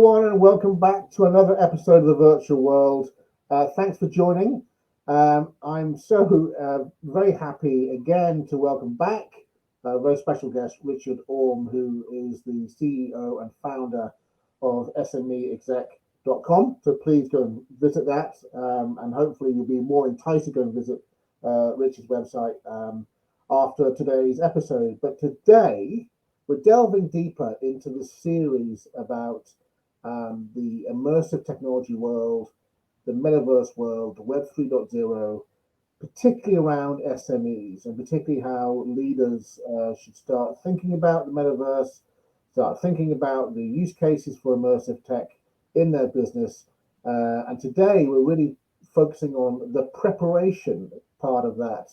everyone, and welcome back to another episode of the Virtual World. Thanks for joining. I'm so very happy again to welcome back a very special guest, Richard Orme, who is the CEO and founder of SMEexec.com. So please go and visit that, and hopefully you'll be more enticed to go and visit Richard's website after today's episode. But today, we're delving deeper into the series about the immersive technology world, the metaverse world, the Web 3.0, particularly around SMEs, and particularly how leaders should start thinking about the metaverse, start thinking about the use cases for immersive tech in their business. And today we're really focusing on the preparation part of that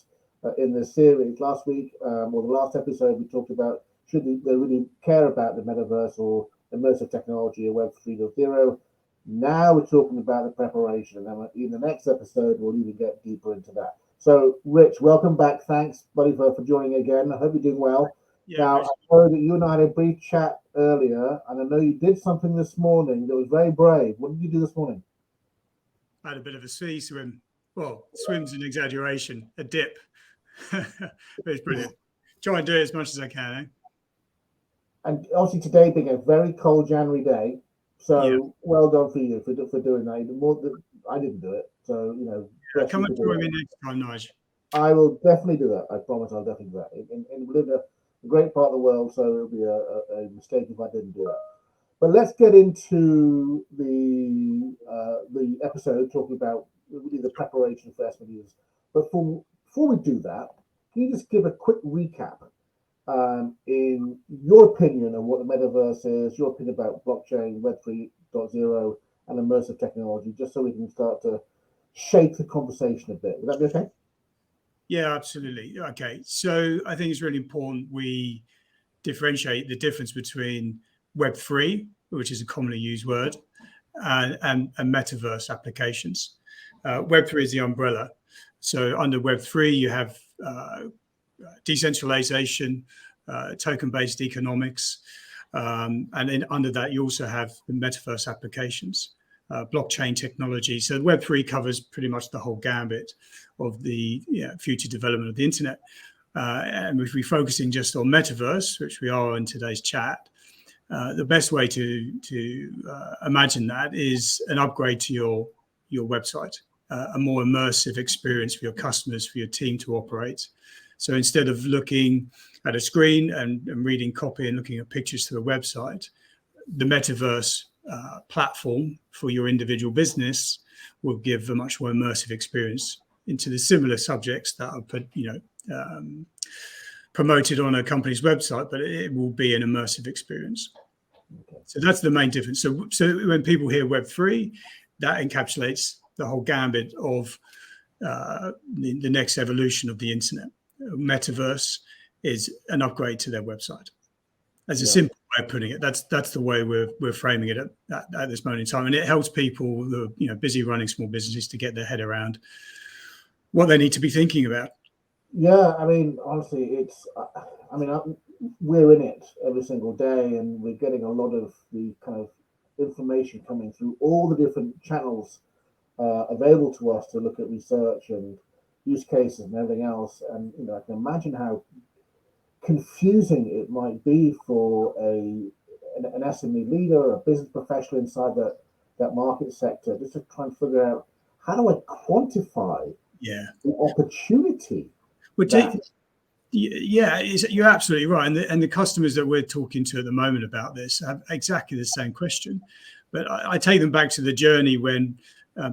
in this series. Last week, or the last episode, we talked about should they really care about the metaverse or immersive technology or Web 3.0. Now we're talking about the preparation, and then in the next episode, we'll even get deeper into that. So, Rich, welcome back. Thanks, buddy, for joining again. I hope you're doing well. Yeah, now, I know that you and I had a brief chat earlier, and I know you did something this morning that was very brave. What did you do this morning? I had a bit of a sea swim. Well, swim's an exaggeration, a dip. But it's brilliant. Try and do it as much as I can, eh? And obviously today being a very cold January day, so well done for you for doing that. I didn't do it, so Come and join me next time, Nigel. I will definitely do that. I promise I'll definitely do that. And we live in a great part of the world, so it'll be a mistake if I didn't do it. But let's get into the episode talking about really the preparation for SMEs. But before we do that, can you just give a quick recap in your opinion of what the metaverse is, your opinion about blockchain, Web 3.0, and immersive technology, just so we can start to shape the conversation a bit. Would that be okay? Yeah, absolutely. Okay. So I think it's really important we differentiate the difference between Web 3, which is a commonly used word, and metaverse applications. Web 3 is the umbrella. So under Web 3, you have decentralization, token-based economics, and then under that you also have the metaverse applications, blockchain technology. So Web 3 covers pretty much the whole gambit of the future development of the internet. And if we're focusing just on metaverse, which we are in today's chat, the best way to imagine that is an upgrade to your website, a more immersive experience for your customers, for your team to operate. So instead of looking at a screen and reading copy and looking at pictures to a website, the metaverse platform for your individual business will give a much more immersive experience into the similar subjects that are promoted on a company's website, but it will be an immersive experience. Okay. So that's the main difference. So when people hear Web 3, that encapsulates the whole gambit of the next evolution of the internet. Metaverse is an upgrade to their website. As a simple way of putting it, that's the way we're framing it at this moment in time, and it helps people who are busy running small businesses to get their head around what they need to be thinking about. Yeah, I mean, honestly, we're in it every single day, and we're getting a lot of the kind of information coming through all the different channels available to us to look at research and use cases and everything else. And I can imagine how confusing it might be for an SME leader, a business professional inside that market sector, just to try and figure out how do I quantify the opportunity. You're absolutely right, and the customers that we're talking to at the moment about this have exactly the same question. But I take them back to the journey when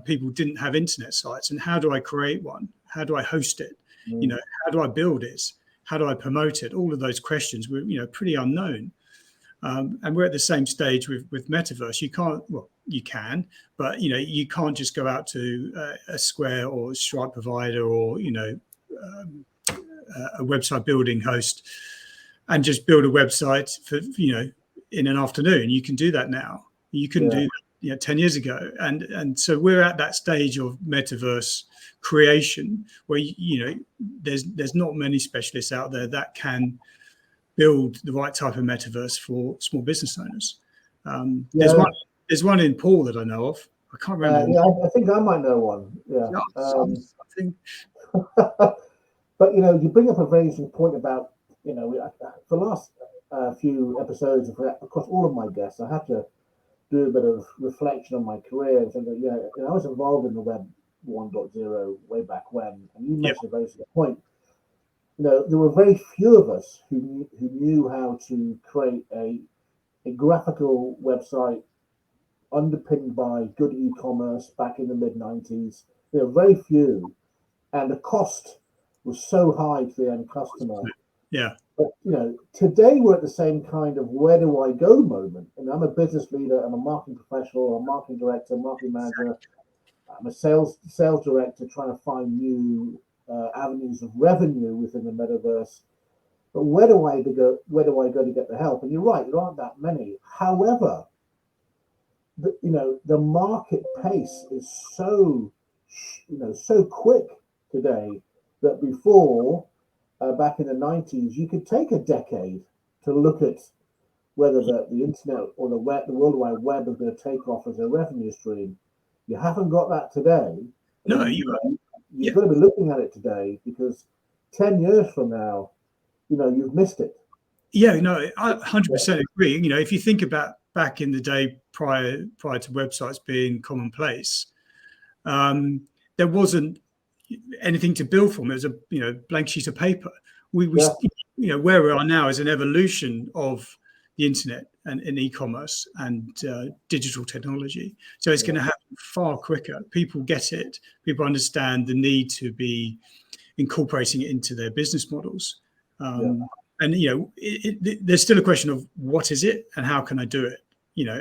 people didn't have internet sites, and how do I create one? How do I host it? How do I build it? How do I promote it? All of those questions were, pretty unknown. And we're at the same stage with Metaverse. You can, but you can't just go out to a Square or Stripe provider or a website building host and just build a website for in an afternoon. You can do that now. You couldn't do that 10 years ago, and so we're at that stage of Metaverse creation where there's not many specialists out there that can build the right type of metaverse for small business owners. There's one in Paul that I know of. I can't remember. Yeah, I think I might know one. Yeah. I think. But you bring up a very interesting point about for the last few episodes across all of my guests, I had to do a bit of reflection on my career and think that I was involved in the web 1.0 way back when, and you mentioned a very good point. There were very few of us who knew how to create a graphical website underpinned by good e-commerce back in the mid-90s. Very few, and the cost was so high to the end customer. Yeah. But today we're at the same kind of where do I go moment. And I'm a business leader, I'm a marketing professional, I'm a marketing director, marketing manager, I'm a sales director trying to find new avenues of revenue within the metaverse. But where do I go? Where do I go to get the help? And you're right, there aren't that many. However, the market pace is so quick today that before back in the 90s, you could take a decade to look at whether the internet or the World Wide Web is going to take off as a revenue stream. You haven't got that today. No, you've got to be looking at it today, because 10 years from now, you've missed it. Yeah, no, I 100% agree. If you think about back in the day prior to websites being commonplace, there wasn't anything to build from. It was a blank sheet of paper. We where we are now is an evolution of the internet and e-commerce and digital technology. So it's going to happen far quicker. People get it. People understand the need to be incorporating it into their business models. And there's still a question of what is it and how can I do it?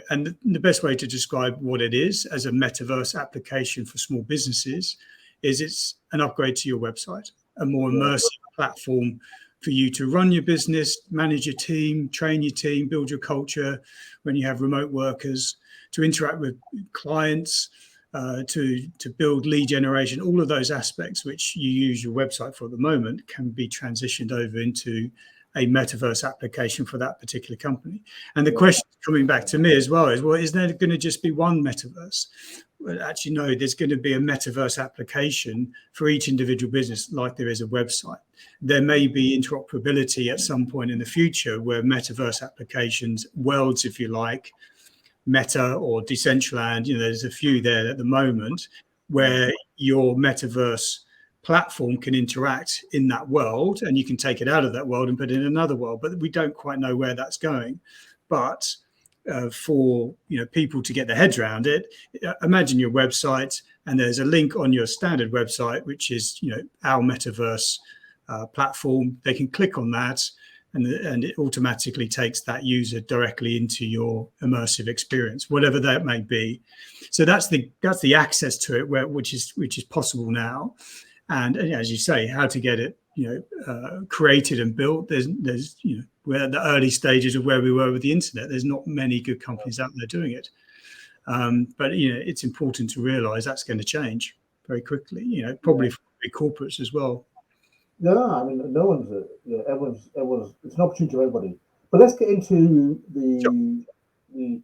And the best way to describe what it is as a metaverse application for small businesses is it's an upgrade to your website, a more immersive platform for you to run your business, manage your team, train your team, build your culture when you have remote workers, to interact with clients, to build lead generation. All of those aspects which you use your website for at the moment can be transitioned over into a metaverse application for that particular company. And the question coming back to me as well is there going to just be one metaverse? Well, actually, no, there's going to be a metaverse application for each individual business like there is a website. There may be interoperability at some point in the future where metaverse applications, worlds, if you like, Meta or Decentraland, there's a few there at the moment where your metaverse platform can interact in that world, and you can take it out of that world and put it in another world, but we don't quite know where that's going. But for people to get their heads around it, imagine your website and there's a link on your standard website which is our metaverse platform. They can click on that and it automatically takes that user directly into your immersive experience, whatever that may be. So that's the access to it which is possible now. And as you say, how to get it, created and built. There's we're at the early stages of where we were with the internet. There's not many good companies out there doing it, but it's important to realise that's going to change very quickly. Probably for big corporates as well. Yeah, I mean, no one's everyone's. It's an opportunity for everybody. But let's get into the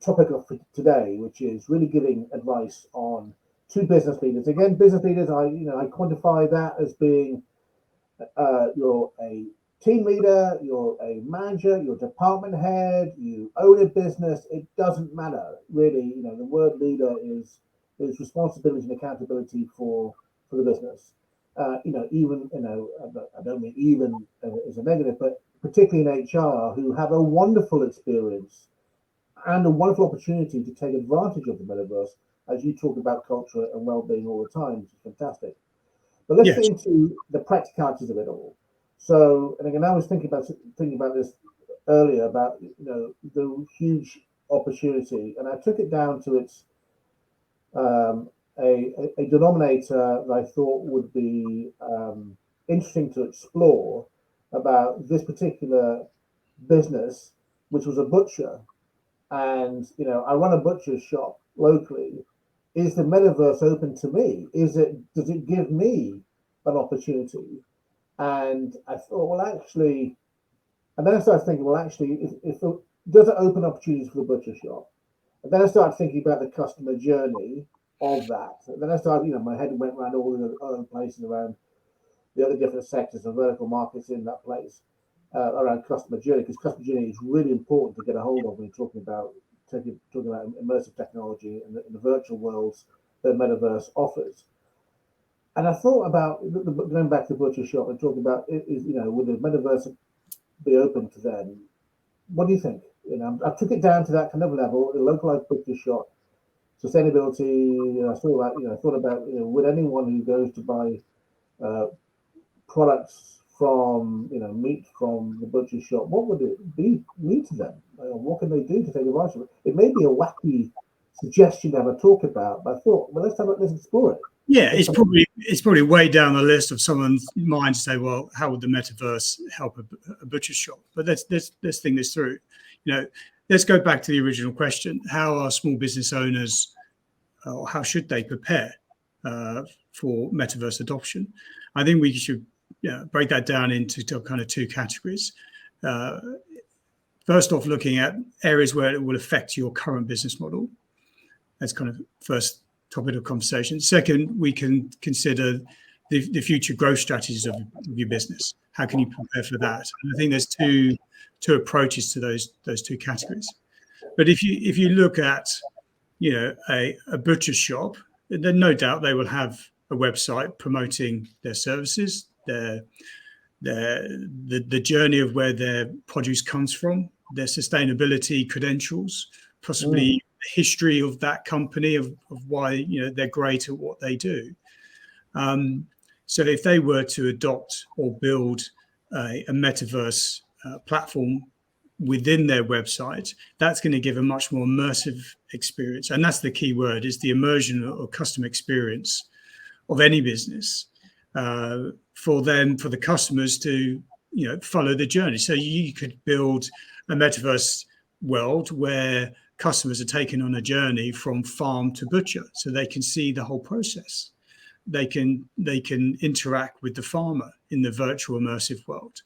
topic of today, which is really giving advice on to business leaders. Again, business leaders, I quantify that as being you're a team leader, you're a manager, you're a department head, you own a business. It doesn't matter really. The word leader is responsibility and accountability for the business. Even I don't mean even as a negative, but particularly in HR, who have a wonderful experience and a wonderful opportunity to take advantage of the metaverse, as you talk about culture and well-being all the time, which is fantastic. But let's get into the practicalities of it all. So, and again, I was thinking about this earlier about the huge opportunity, and I took it down to its a denominator that I thought would be interesting to explore about this particular business, which was a butcher. And I run a butcher's shop locally. Is the metaverse open to me? Does it give me an opportunity? And I thought, well, actually, and then I started thinking, well, actually, if does it open opportunities for the butcher shop? And then I started thinking about the customer journey of that. And then I started, my head went around all the other places around the other different sectors and vertical markets in that place around customer journey, because customer journey is really important to get a hold of when you're talking about immersive technology and the virtual worlds that Metaverse offers. And I thought about going back to the butcher shop and talking about would the Metaverse be open to them? What do you think? I took it down to that kind of level, the localized butcher shop, sustainability. I saw that. I thought about would anyone who goes to buy products from meat from the butcher shop, what would it be mean to them? What can they do to take advantage of it? It may be a wacky suggestion to have a talk about, but I thought, well, let's explore it. Yeah, it's probably way down the list of someone's mind to say, well, how would the metaverse help a butcher shop? But let's think this through. Let's go back to the original question: how are small business owners, or how should they prepare for metaverse adoption? I think we should break that down into kind of two categories. First off, looking at areas where it will affect your current business model. That's kind of first topic of conversation. Second, we can consider the future growth strategies of your business. How can you prepare for that? And I think there's two approaches to those two categories. But if you look at a butcher shop, then no doubt they will have a website promoting their services, the journey of where their produce comes from, their sustainability credentials, possibly the history of that company, of why they're great at what they do. So if they were to adopt or build a metaverse platform within their website, that's going to give a much more immersive experience. And that's the key word, is the immersion or customer experience of any business for the customers to follow the journey. So you could build a metaverse world where customers are taken on a journey from farm to butcher, so they can see the whole process. They can interact with the farmer in the virtual immersive world,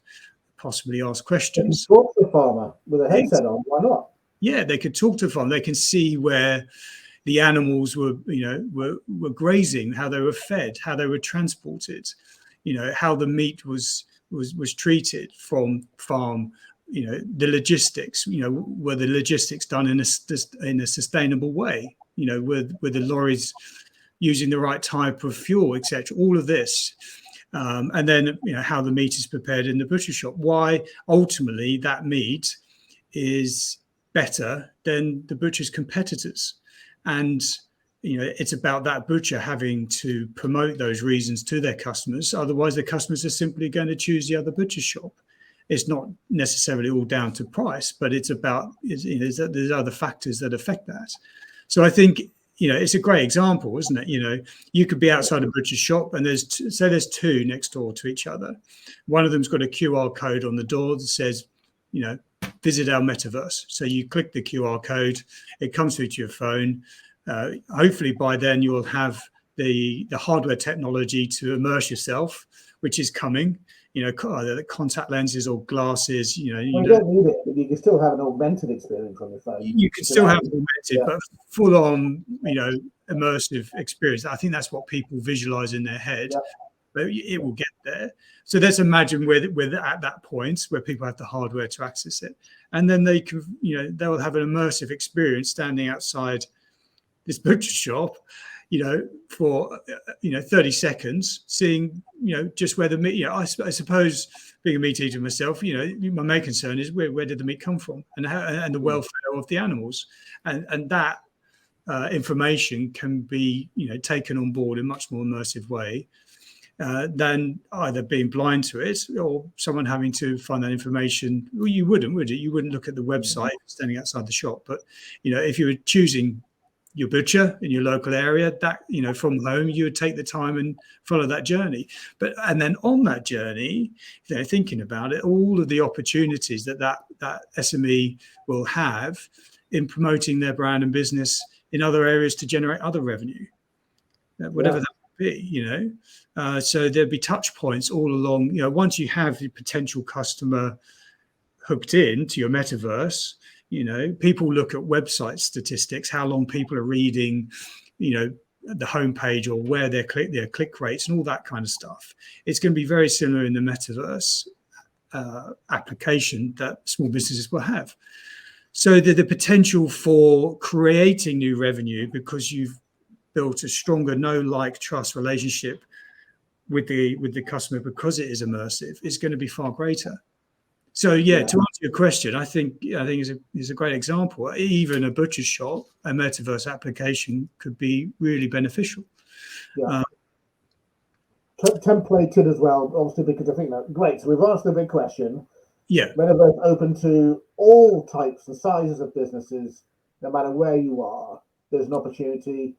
possibly ask questions. Talk to the farmer with a headset on. Why not? Yeah, they could talk to the farmer. They can see where the animals were grazing, how they were fed, how they were transported, how the meat was treated from farm. The logistics. Were the logistics done in a sustainable way? Were the lorries using the right type of fuel, etc. All of this. And then how the meat is prepared in the butcher shop. Why ultimately that meat is better than the butcher's competitors. And it's about that butcher having to promote those reasons to their customers. Otherwise, the customers are simply going to choose the other butcher shop. It's not necessarily all down to price, but it's about there's other factors that affect that. So I think it's a great example, isn't it? You could be outside a butcher shop and there's two next door to each other. One of them's got a QR code on the door that says, visit our metaverse. So you click the QR code, it comes through to your phone. Hopefully by then you will have the hardware technology to immerse yourself, which is coming. Either contact lenses or glasses. You don't need it, but you can still have an augmented experience on your phone. You can still have augmented, but full on, immersive experience. I think that's what people visualize in their head. Yeah. But it will get there. So let's imagine we're at that point where people have the hardware to access it, and then they can, they will have an immersive experience standing outside this butcher shop, for 30 seconds, seeing just where the meat. I suppose, being a meat eater myself, my main concern is where did the meat come from, and the welfare of the animals, and that information can be taken on board in a much more immersive way than either being blind to it or someone having to find that information. Well, you wouldn't, would you? You wouldn't look at the website standing outside the shop, but if you were choosing your butcher in your local area, that from home, you would take the time and follow that journey. And then on that journey, thinking about it, all of the opportunities that SME will have in promoting their brand and business in other areas to generate other revenue, whatever that would be. So there'd be touch points all along. Once you have the potential customer hooked in to your metaverse, People look at website statistics, how long people are reading, the homepage, or where their click rates and all that kind of stuff. It's going to be very similar in the metaverse application that small businesses will have. So the potential for creating new revenue because you've built a stronger know, like, trust relationship with the customer because it is immersive is going to be far greater. So to answer your question, I think is a great example. Even a butcher shop, a metaverse application could be really beneficial. Yeah. Templated as well, obviously, because I think that great. So we've asked the big question. Yeah. Metaverse open to all types and sizes of businesses, no matter where you are. There's an opportunity.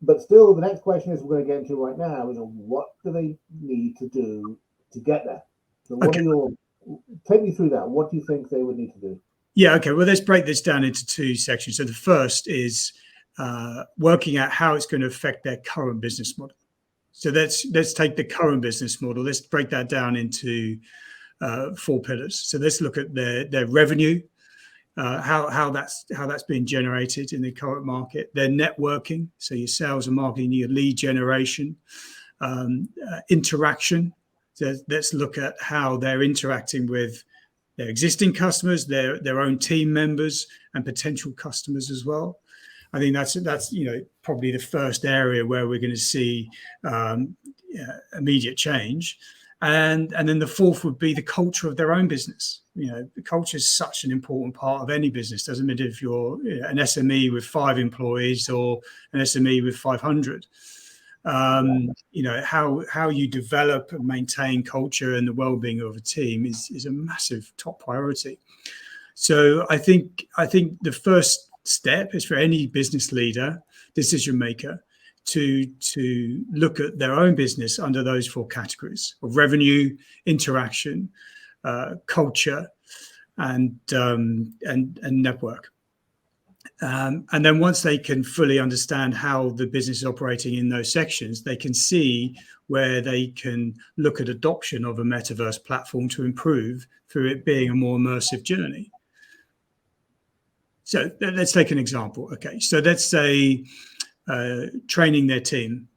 But still, the next question is we're going to get into right now is what do they need to do to get there? So what are your take me through that. What do you think they would need to do? Yeah, okay. Well, let's break this down into two sections. So the first is working out how it's going to affect their current business model. So let's take the current business model. Let's break that down into 4 pillars. So let's look at their revenue, how that's being generated in the current market, their networking, so your sales and marketing, your lead generation, interaction. So let's look at how they're interacting with their existing customers, their own team members, and potential customers as well. I think that's probably the first area where we're going to see immediate change. And then the fourth would be the culture of their own business. The culture is such an important part of any business. Doesn't matter if you're an SME with 5 employees or an SME with 500. How you develop and maintain culture and the well-being of a team is a massive top priority. So I think the first step is for any business leader, decision maker, to look at their own business under those 4 categories of revenue, interaction, culture, and network. And then once they can fully understand how the business is operating in those sections, they can see where they can look at adoption of a metaverse platform to improve through it being a more immersive journey. So let's take an example. Okay, so let's say training their team.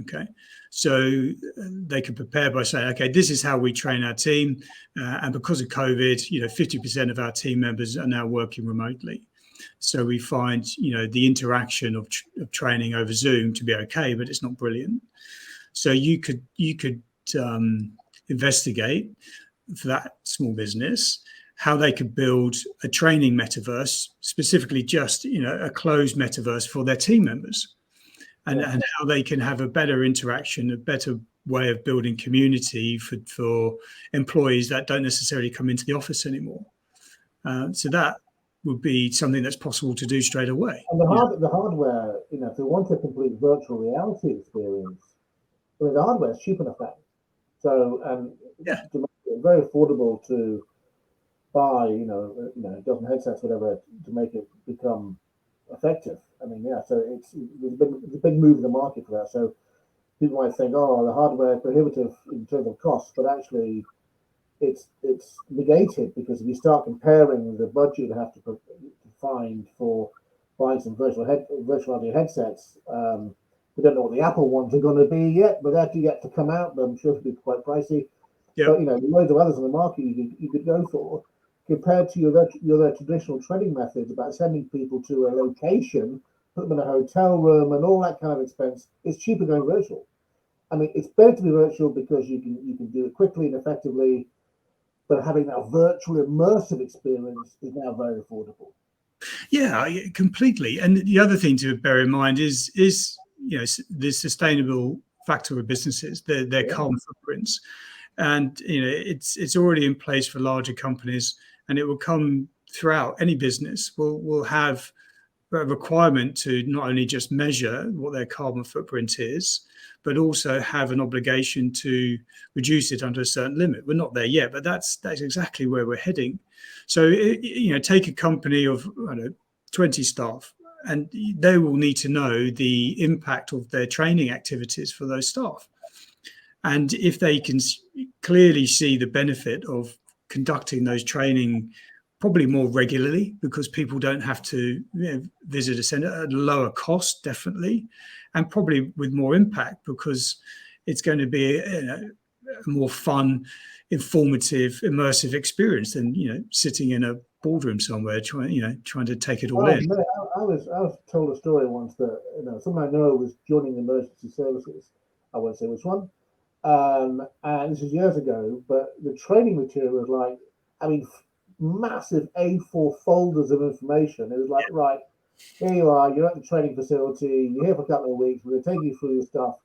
Okay, so they can prepare by saying, okay, this is how we train our team. And because of COVID, 50% of our team members are now working remotely. So we find, the interaction of training over Zoom to be okay, but it's not brilliant. So you could investigate for that small business how they could build a training metaverse, specifically just a closed metaverse for their team members, and how they can have a better interaction, a better way of building community for employees that don't necessarily come into the office anymore. So that would be something that's possible to do straight away. And the hardware, if they want a complete virtual reality experience, the hardware is cheap enough now. So to make it very affordable to buy, a dozen headsets, whatever, to make it become effective. So there's a big move in the market for that. So people might think, the hardware is prohibitive in terms of cost, but actually it's negated, because if you start comparing the budget you have to find for buying some virtual reality headsets, we don't know what the Apple ones are going to be yet, but they're yet to come out. But I'm sure it'll be quite pricey. Yep. But loads of others on the market you could go for, compared to your traditional training methods about sending people to a location, put them in a hotel room, and all that kind of expense. It's cheaper going virtual. It's better to be virtual because you can do it quickly and effectively. But having that virtual immersive experience is now very affordable. Yeah, completely. And the other thing to bear in mind is the sustainable factor of businesses, their carbon footprints, and it's already in place for larger companies, and it will come throughout. Any business will have a requirement to not only just measure what their carbon footprint is, but also have an obligation to reduce it under a certain limit. We're not there yet, but that's exactly where we're heading. So, take a company of 20 staff, and they will need to know the impact of their training activities for those staff. And if they can clearly see the benefit of conducting those training probably more regularly, because people don't have to visit a centre at a lower cost, definitely, and probably with more impact, because it's going to be a more fun, informative, immersive experience than sitting in a boardroom somewhere trying to take it all in. Mate, I was told a story once that someone I know was joining emergency services. I won't say which one. And this is years ago, but the training material was like, I mean, massive A4 folders of information. It was like, right, here you are, you're at the training facility, you're here for a couple of weeks, we're going to take you through your stuff,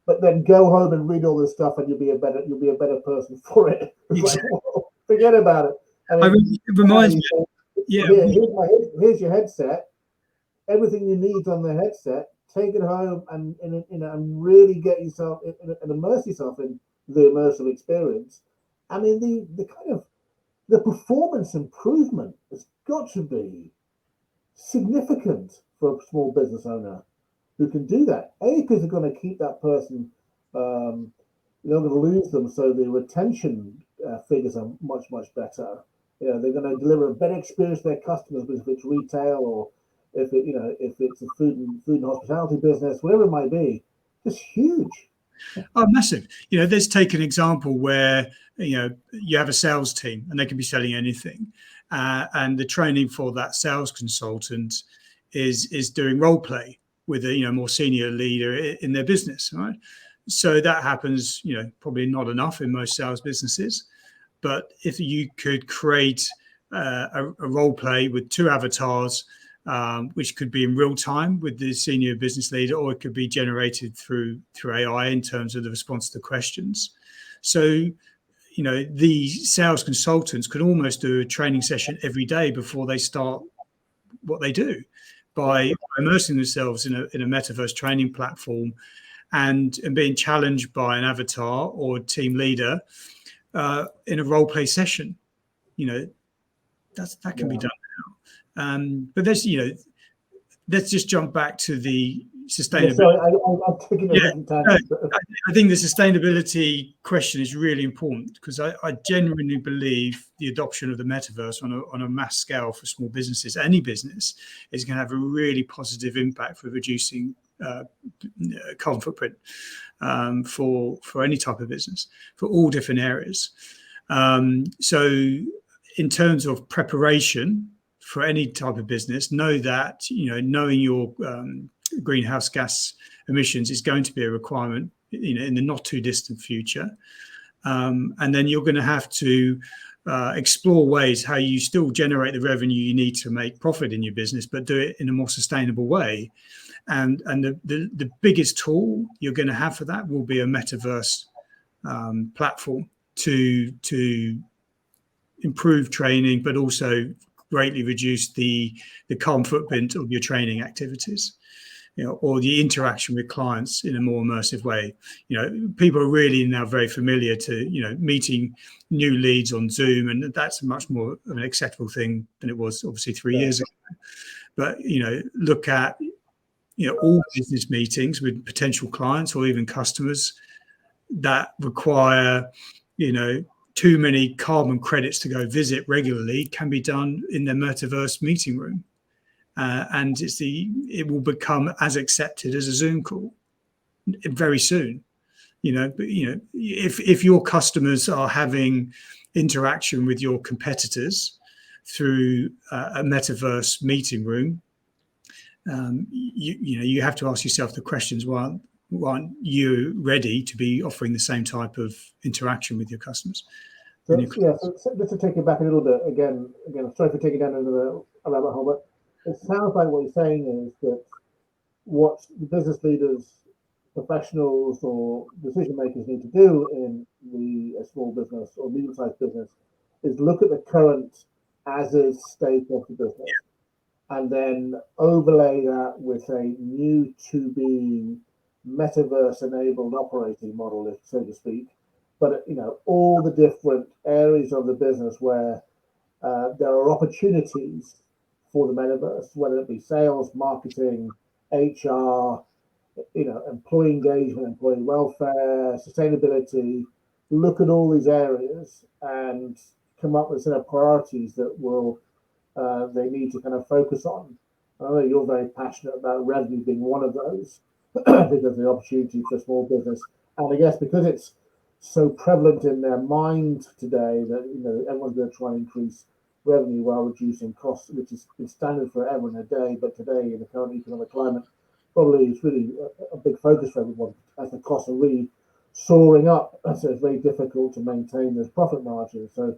but then go home and read all this stuff, and you'll be a better person for it. It's like, well, forget about it. I mean, it reminds me. Yeah, here's your headset. Everything you need on the headset. Take it home and really get yourself and immerse yourself in the immersive experience. I mean, the kind of the performance improvement has got to be significant for a small business owner who can do that. A, because they're going to keep that person, they're not going to lose them, so the retention figures are much better. They're going to deliver a better experience to their customers, if it's retail or if it's a food and hospitality business, whatever it might be. It's huge. Oh, massive. Let's take an example where you have a sales team and they can be selling anything, and the training for that sales consultant is doing role play with a more senior leader in their business, right? So that happens probably not enough in most sales businesses, but if you could create a role play with two avatars, which could be in real time with the senior business leader, or it could be generated through AI in terms of the response to questions. So, the sales consultants could almost do a training session every day before they start what they do, by immersing themselves in a metaverse training platform and being challenged by an avatar or team leader in a role play session. That can be done now. But there's, let's just jump back to the sustainability. Yeah, sorry, I'm taking a different time. I think the sustainability question is really important, because I genuinely believe the adoption of the metaverse on a mass scale for small businesses, any business, is going to have a really positive impact for reducing carbon footprint for any type of business, for all different areas. So in terms of preparation for any type of business, know that knowing your greenhouse gas emissions is going to be a requirement in the not too distant future, and then you're going to have to explore ways how you still generate the revenue you need to make profit in your business, but do it in a more sustainable way. And the biggest tool you're going to have for that will be a metaverse platform to improve training, but also greatly reduce the carbon footprint of your training activities, or the interaction with clients in a more immersive way. People are really now very familiar to, meeting new leads on Zoom, and that's much more of an acceptable thing than it was obviously 3 years ago. But, look at, all business meetings with potential clients or even customers that require, too many carbon credits to go visit regularly can be done in the metaverse meeting room. And it will become as accepted as a Zoom call very soon. If your customers are having interaction with your competitors through a metaverse meeting room, you have to ask yourself the questions: why aren't you ready to be offering the same type of interaction with your customers? So just to take it back a little bit, again, sorry for taking down into a rabbit hole, but it sounds like what you're saying is that what the business leaders, professionals, or decision makers need to do in a small business or medium-sized business is look at the current as-is state of the business, and then overlay that with a new to-be metaverse-enabled operating model, so to speak. But all the different areas of the business where there are opportunities for the metaverse, whether it be sales, marketing, HR, employee engagement, employee welfare, sustainability. Look at all these areas and come up with a set of priorities that will they need to kind of focus on. I know you're very passionate about revenue being one of those because of the opportunity for small business, and I guess because it's so prevalent in their mind today that everyone's going to try and increase revenue while reducing costs, which is standard forever and a day. But today, in the current economic climate, probably it's really a big focus for everyone as the costs are really soaring up. So it's very difficult to maintain those profit margins. So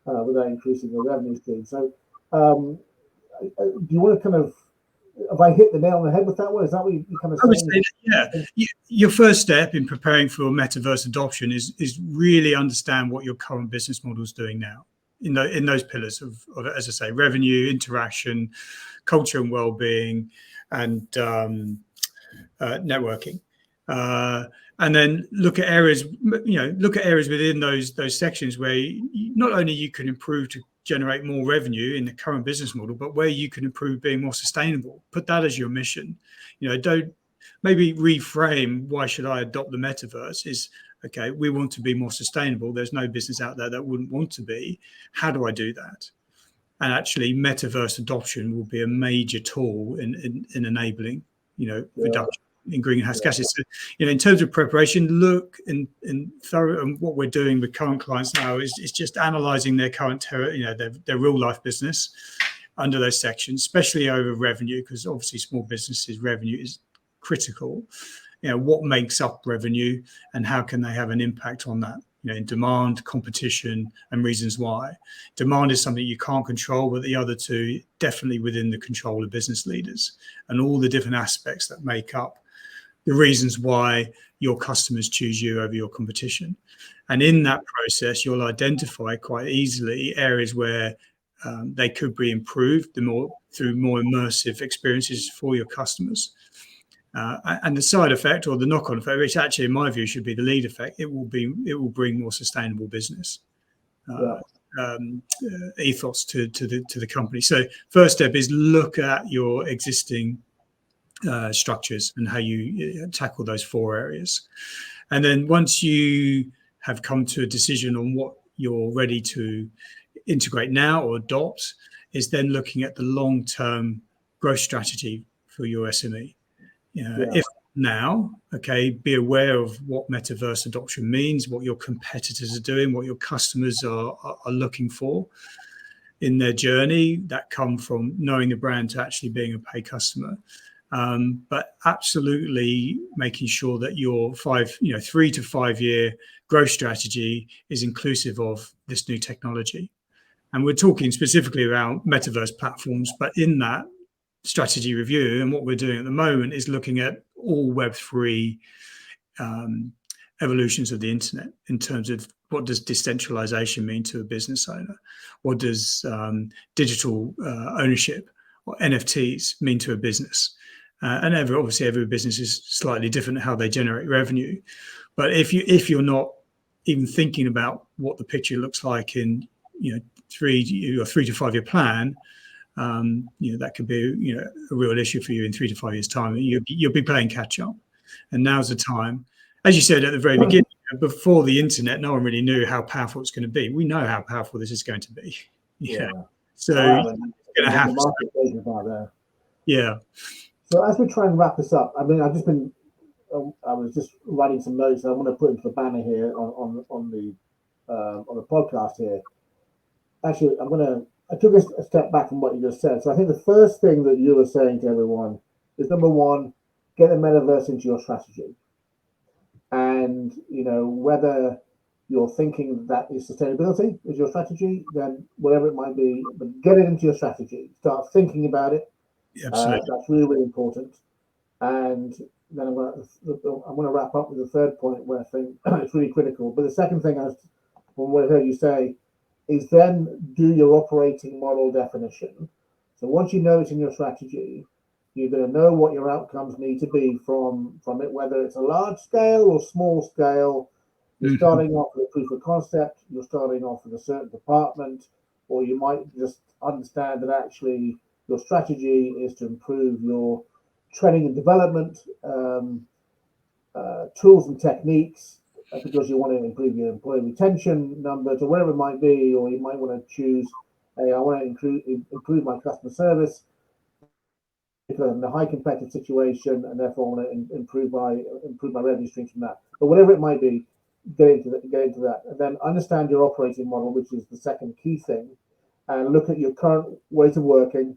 without increasing the revenue stream. So do you want to kind of, have I hit the nail on the head with that one? Is that what you kind of I would saying? say that, yeah. Your first step in preparing for metaverse adoption is really understand what your current business model is doing now in those pillars of, as I say, revenue, interaction, culture and well-being, and networking. And then look at areas, within those sections where not only you can improve to generate more revenue in the current business model, but where you can improve being more sustainable. Put that as your mission. Don't maybe reframe why should I adopt the metaverse is, okay, we want to be more sustainable. There's no business out there that wouldn't want to be. How do I do that? And actually metaverse adoption will be a major tool in enabling, reduction in greenhouse gases. So, in terms of preparation, look in thorough, and what we're doing with current clients now is just analysing their current, their real life business under those sections, especially over revenue, because obviously small businesses revenue is critical. What makes up revenue and how can they have an impact on that? In demand, competition, and reasons why. Demand is something you can't control, but the other two definitely within the control of business leaders, and all the different aspects that make up the reasons why your customers choose you over your competition. And in that process, you'll identify quite easily areas where they could be improved through more immersive experiences for your customers. And the side effect, or the knock-on effect, which actually in my view should be the lead effect, it will bring more sustainable business ethos to the company. So first step is look at your existing structures and how you tackle those 4 areas. And then once you have come to a decision on what you're ready to integrate now or adopt, is then looking at the long-term growth strategy for your SME. If now, okay, be aware of what metaverse adoption means, what your competitors are doing, what your customers are looking for in their journey that come from knowing the brand to actually being a paid customer. But absolutely making sure that your 3 to 5 year growth strategy is inclusive of this new technology. And we're talking specifically around metaverse platforms, but in that strategy review, and what we're doing at the moment is looking at all Web3 evolutions of the internet in terms of what does decentralization mean to a business owner? What does digital ownership or NFTs mean to a business? And obviously every business is slightly different how they generate revenue. But if you're not even thinking about what the picture looks like in 3 to 5 year plan, that could be a real issue for you in 3 to 5 years' time. You'll be playing catch up, and now's the time. As you said at the very beginning, before the internet, no one really knew how powerful it's going to be. We know how powerful this is going to be. So you're going to have to. Yeah. So as we try and wrap this up, I mean, I was just writing some notes. I want to put into the banner here on the podcast here. Actually, I took a step back from what you just said. So I think the first thing that you were saying to everyone is, number one, get the metaverse into your strategy. And, whether you're thinking that is sustainability is your strategy, then whatever it might be, but get it into your strategy. Start thinking about it. Absolutely. That's really, really important. And then I'm going to wrap up with the third point where I think it's really critical. But the second thing, from what I heard you say, is then do your operating model definition. So once you know it's in your strategy, you're going to know what your outcomes need to be from it, whether it's a large scale or small scale. You're starting off with a proof of concept, you're starting off with a certain department, or you might just understand that actually your strategy is to improve your training and development, tools and techniques, because you want to improve your employee retention numbers or whatever it might be, or you might want to choose, hey, I want to improve my customer service because I'm in a high competitive situation, and therefore I want to improve my revenue streams from that. But whatever it might be, get into that, and then understand your operating model, which is the second key thing, and look at your current ways of working.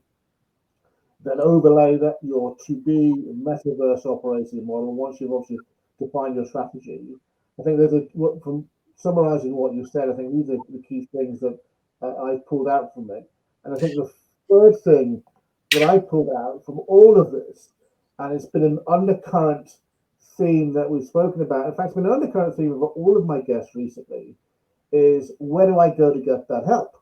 Then overlay that your to-be metaverse operating model. Once you've obviously defined your strategy, I think from summarizing what you said, I think these are the key things that I pulled out from it. And I think the third thing that I pulled out from all of this, and it's been an undercurrent theme that we've spoken about. In fact, it's been an undercurrent theme of all of my guests recently, is where do I go to get that help?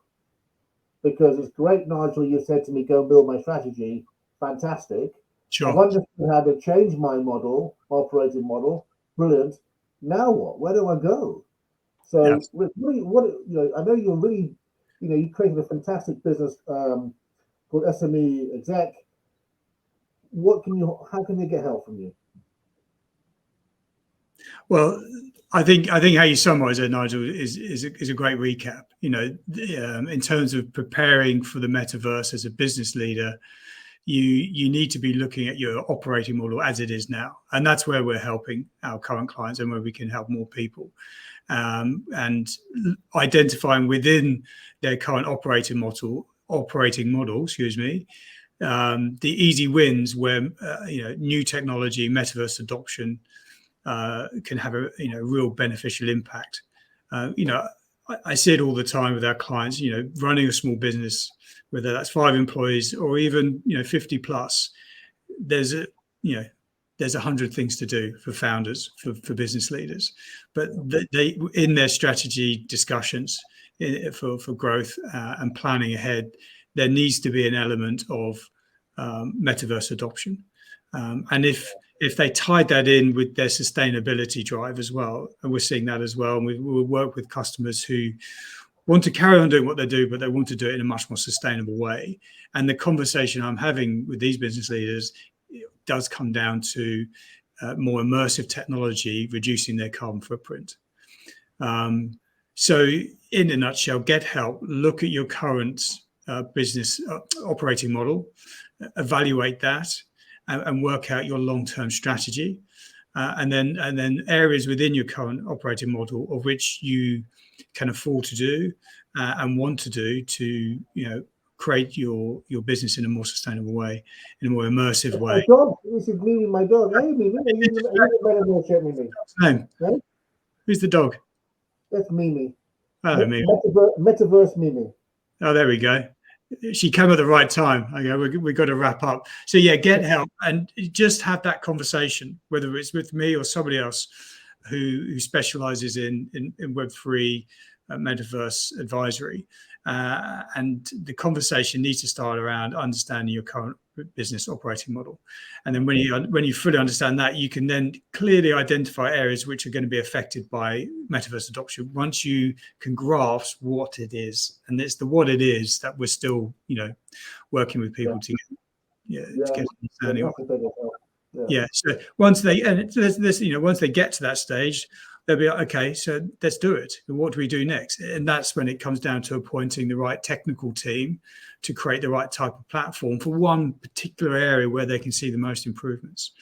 Because it's great, Nigel, you said to me, go and build my strategy. Fantastic. Sure. I've understood how to change my operating model. Brilliant. Now what? Where do I go? So, Yes. I know you're really, you created a fantastic business called SME Exec. How can they get help from you? Well, I think how you summarize it, Nigel, is a great recap. In terms of preparing for the metaverse as a business leader, you need to be looking at your operating model as it is now, and that's where we're helping our current clients and where we can help more people, and identifying within their current operating model, the easy wins where new technology, metaverse adoption can have a real beneficial impact. I see it all the time with our clients. Running a small business, whether that's 5 employees or even 50 plus, there's 100 things to do for founders, for business leaders, but they in their strategy discussions for growth and planning ahead, there needs to be an element of metaverse adoption, and if they tied that in with their sustainability drive as well, and we're seeing that as well, and we'll work with customers who want to carry on doing what they do, but they want to do it in a much more sustainable way. And the conversation I'm having with these business leaders does come down to more immersive technology, reducing their carbon footprint. So in a nutshell, get help, look at your current business operating model, evaluate that, and work out your long-term strategy, and then areas within your current operating model of which you can afford to do and want to do to create your business in a more sustainable way, in a more immersive way. My dog. This is Mimi, my dog. Hey, Mimi, you the metaverse yet, Mimi? Name? Right? Who's the dog? That's Mimi. Hello, Mimi. Metaverse Mimi. Oh, there we go. She came at the right time. Okay, we've got to wrap up. So yeah, get help and just have that conversation, whether it's with me or somebody else who specializes in Web3 metaverse advisory. And the conversation needs to start around understanding your current business operating model. And then when you fully understand that, you can then clearly identify areas which are going to be affected by metaverse adoption once you can grasp what it is. And it's the what it is that we're still, working with people to get understanding of. Yeah. So once they once they get to that stage, they'll be like, okay, so let's do it. What do we do next? And that's when it comes down to appointing the right technical team to create the right type of platform for one particular area where they can see the most improvements.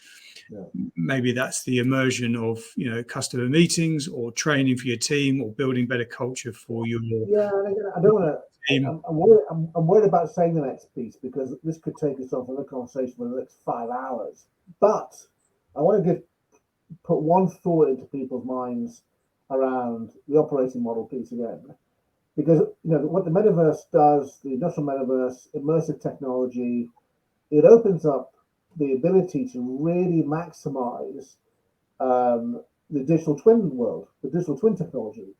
Yeah. Maybe that's the immersion of customer meetings or training for your team or building better culture for your. Yeah, I don't want to. I'm worried about saying the next piece because this could take us on for the conversation for the next 5 hours. But I want to put one thought into people's minds around the operating model piece again, because what the metaverse does, the industrial metaverse, immersive technology, it opens up the ability to really maximize the digital twin world, the digital twin technology.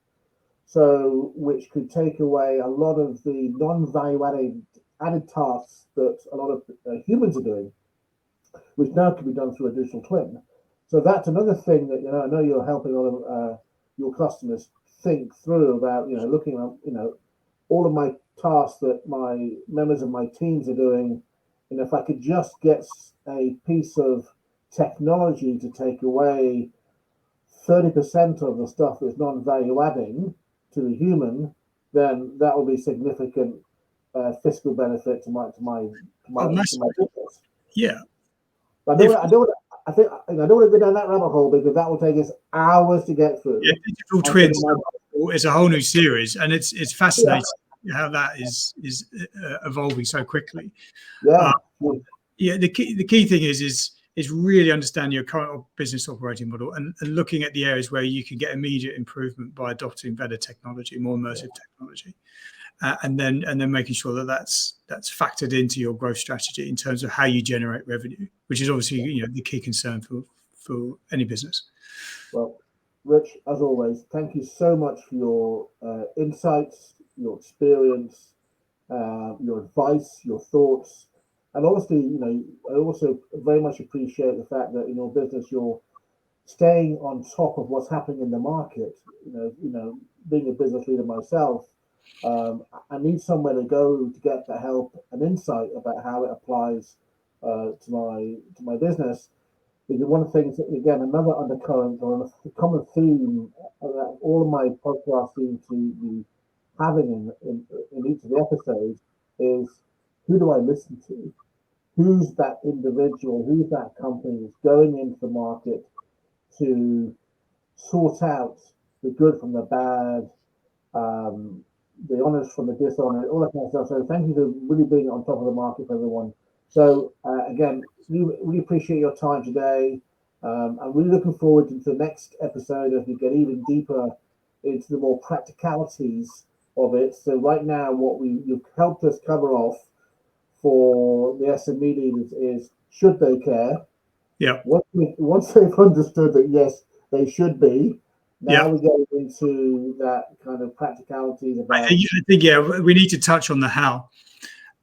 So, which could take away a lot of the non-value added tasks that a lot of humans are doing, which now can be done through a digital twin. So that's another thing that I know you're helping a lot of your customers think through about looking at all of my tasks that my members of my teams are doing, and if I could just get a piece of technology to take away 30% of the stuff is non-value adding to the human, then that will be significant fiscal benefit to my business. Yeah. I don't want to go down that rabbit hole because that will take us hours to get through. Yeah, digital twins is a whole new series, and it's fascinating how that is evolving so quickly. Yeah. The key thing is really understand your current business operating model and looking at the areas where you can get immediate improvement by adopting better technology, more immersive technology, and then making sure that that's factored into your growth strategy in terms of how you generate revenue, which is obviously the key concern for any business. Well, Rich, as always, thank you so much for your insights, your experience, your advice, your thoughts. And obviously, I also very much appreciate the fact that in your business you're staying on top of what's happening in the market. Being a business leader myself, I need somewhere to go to get the help and insight about how it applies to my business. Because one of the things, again, another undercurrent or a common theme that all of my podcasts seem to be having in each of the episodes is, who do I listen to? Who's that individual? Who's that company that's going into the market to sort out the good from the bad, the honest from the dishonest, all that kind of stuff. So thank you for really being on top of the market for everyone. So again, we appreciate your time today. I'm really looking forward to the next episode as we get even deeper into the more practicalities of it. So right now, what you've helped us cover off for the SME leaders is, should they care? Yeah. Once they've understood that, yes, they should be, now we go into that kind of practicalities about. I think we need to touch on the how.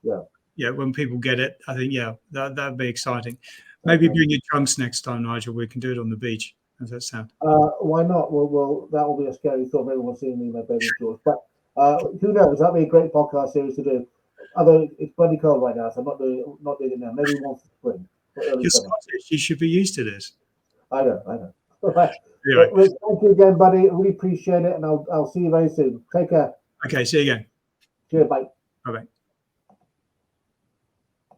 Yeah. When people get it, I think that'd be exciting. Maybe bring your trunks next time, Nigel. We can do it on the beach. How does that sound? Why not? Well, that will be a scary thought. Everyone seeing me in my baby shorts. But who knows? That'd be a great podcast series to do. Although it's bloody cold right now, so I'm not doing it now. Maybe once for spring. You're Scottish. You should be used to this. I know. All right. Rick, thank you again, buddy. I really appreciate it, and I'll see you very soon. Take care. Okay, see you again. Cheers, bye. Bye-bye.